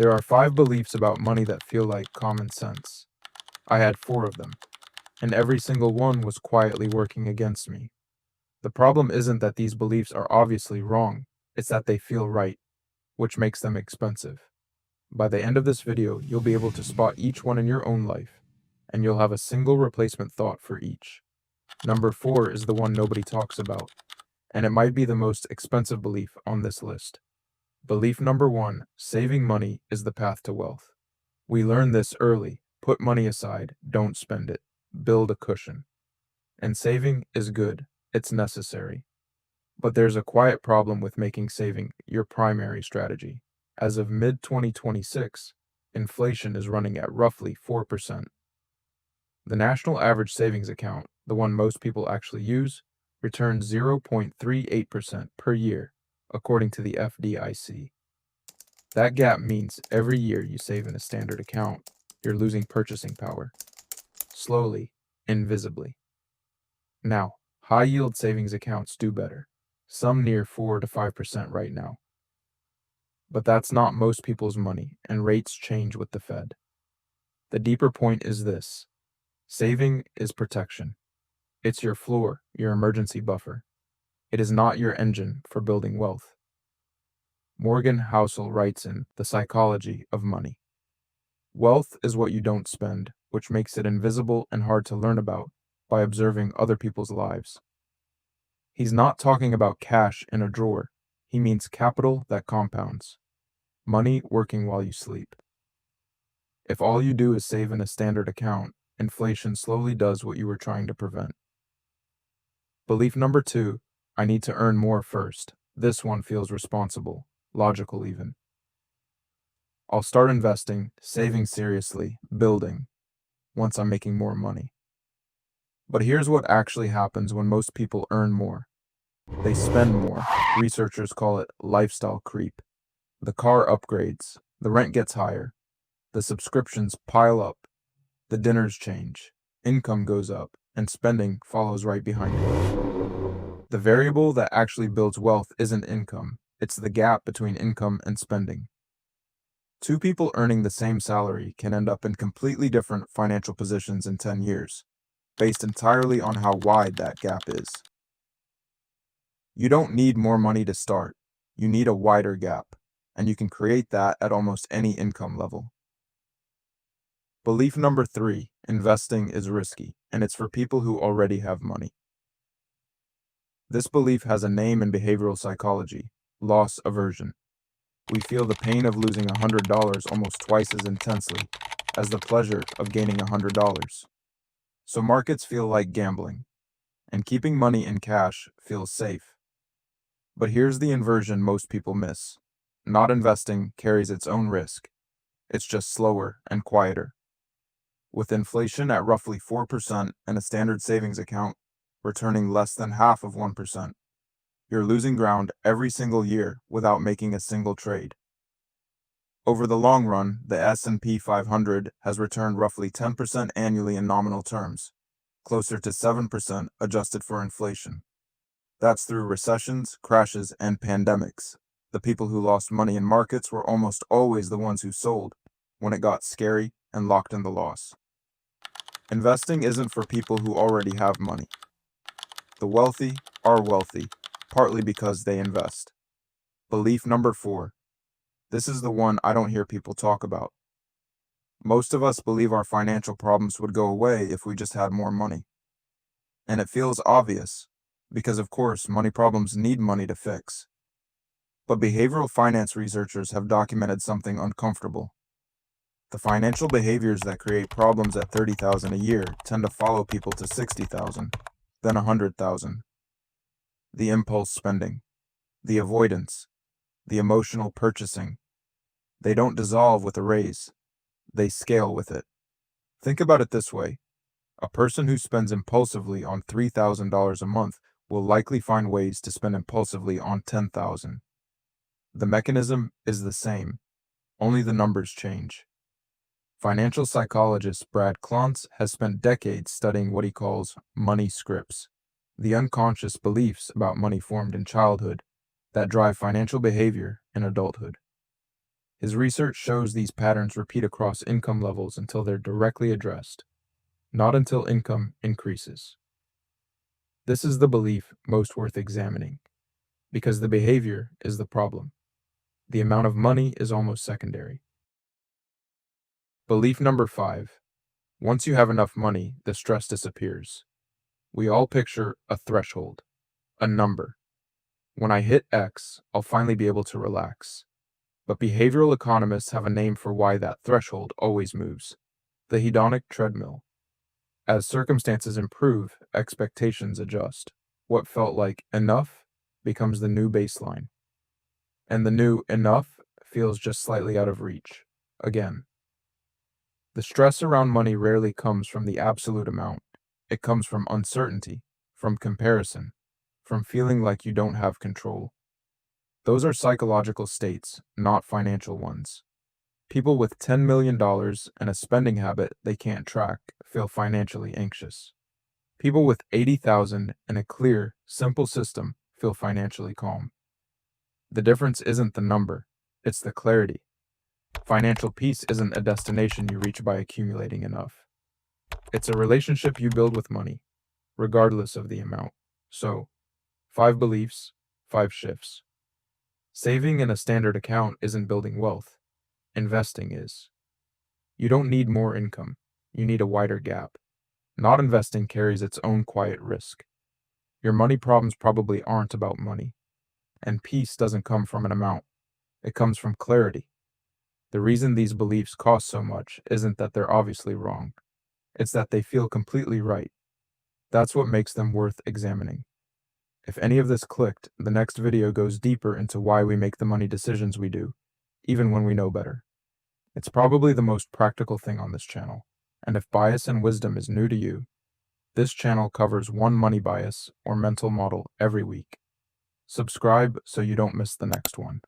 There are 5 beliefs about money that feel like common sense. I had 4 of them, and every single one was quietly working against me. The problem isn't that these beliefs are obviously wrong, it's that they feel right, which makes them expensive. By the end of this video, you'll be able to spot each one in your own life, and you'll have a single replacement thought for each. Number 4 is the one nobody talks about, and it might be the most expensive belief on this list. Belief number 1, saving money is the path to wealth. We learned this early. Put money aside, don't spend it. Build a cushion. And saving is good. It's necessary. But there's a quiet problem with making saving your primary strategy. As of mid-2026, inflation is running at roughly 4%. The national average savings account, the one most people actually use, returns 0.38% per year, according to the FDIC. That gap means every year you save in a standard account, you're losing purchasing power. Slowly, invisibly. Now, high-yield savings accounts do better, some near 4 to 5% right now. But that's not most people's money, and rates change with the Fed. The deeper point is this. Saving is protection. It's your floor, your emergency buffer. It is not your engine for building wealth. Morgan Housel writes in The Psychology of Money. Wealth is what you don't spend, which makes it invisible and hard to learn about by observing other people's lives. He's not talking about cash in a drawer. He means capital that compounds. Money working while you sleep. If all you do is save in a standard account, inflation slowly does what you were trying to prevent. Belief number 2, I need to earn more first. This one feels responsible, logical even. I'll start investing, saving seriously, building, once I'm making more money. But here's what actually happens when most people earn more. They spend more. Researchers call it lifestyle creep. The car upgrades, the rent gets higher, the subscriptions pile up, the dinners change, income goes up, and spending follows right behind it. The variable that actually builds wealth isn't income, it's the gap between income and spending. 2 people earning the same salary can end up in completely different financial positions in 10 years, based entirely on how wide that gap is. You don't need more money to start, you need a wider gap, and you can create that at almost any income level. Belief number 3, investing is risky, and it's for people who already have money. This belief has a name in behavioral psychology, loss aversion. We feel the pain of losing $100 almost twice as intensely as the pleasure of gaining $100. So markets feel like gambling, and keeping money in cash feels safe. But here's the inversion most people miss. Not investing carries its own risk. It's just slower and quieter. With inflation at roughly 4% and a standard savings account returning less than half of 1%, you're losing ground every single year without making a single trade. Over the long run, the S&P 500 has returned roughly 10% annually in nominal terms, closer to 7% adjusted for inflation. That's through recessions, crashes, and pandemics. The people who lost money in markets were almost always the ones who sold when it got scary and locked in the loss. Investing isn't for people who already have money. The wealthy are wealthy, partly because they invest. Belief number 4. This is the one I don't hear people talk about. Most of us believe our financial problems would go away if we just had more money. And it feels obvious, because of course money problems need money to fix. But behavioral finance researchers have documented something uncomfortable. The financial behaviors that create problems at $30,000 a year tend to follow people to $60,000, then $100,000. The impulse spending, the avoidance, the emotional purchasing. They don't dissolve with a raise. They scale with it. Think about it this way. A person who spends impulsively on $3,000 a month will likely find ways to spend impulsively on $10,000. The mechanism is the same, only the numbers change. Financial psychologist Brad Klontz has spent decades studying what he calls money scripts, the unconscious beliefs about money formed in childhood that drive financial behavior in adulthood. His research shows these patterns repeat across income levels until they're directly addressed, not until income increases. This is the belief most worth examining, because the behavior is the problem. The amount of money is almost secondary. Belief number 5. Once you have enough money, the stress disappears. We all picture a threshold, a number. When I hit X, I'll finally be able to relax. But behavioral economists have a name for why that threshold always moves: the hedonic treadmill. As circumstances improve, expectations adjust. What felt like enough becomes the new baseline. And the new enough feels just slightly out of reach. Again. The stress around money rarely comes from the absolute amount. It comes from uncertainty, from comparison, from feeling like you don't have control. Those are psychological states, not financial ones. People with $10 million and a spending habit they can't track feel financially anxious. People with 80,000 and a clear, simple system feel financially calm. The difference isn't the number, it's the clarity. Financial peace isn't a destination you reach by accumulating enough. It's a relationship you build with money, regardless of the amount. So, 5 beliefs, 5 shifts. Saving in a standard account isn't building wealth. Investing is. You don't need more income. You need a wider gap. Not investing carries its own quiet risk. Your money problems probably aren't about money. And peace doesn't come from an amount. It comes from clarity. The reason these beliefs cost so much isn't that they're obviously wrong. It's that they feel completely right. That's what makes them worth examining. If any of this clicked, the next video goes deeper into why we make the money decisions we do, even when we know better. It's probably the most practical thing on this channel, and if bias and wisdom is new to you, this channel covers one money bias or mental model every week. Subscribe so you don't miss the next one.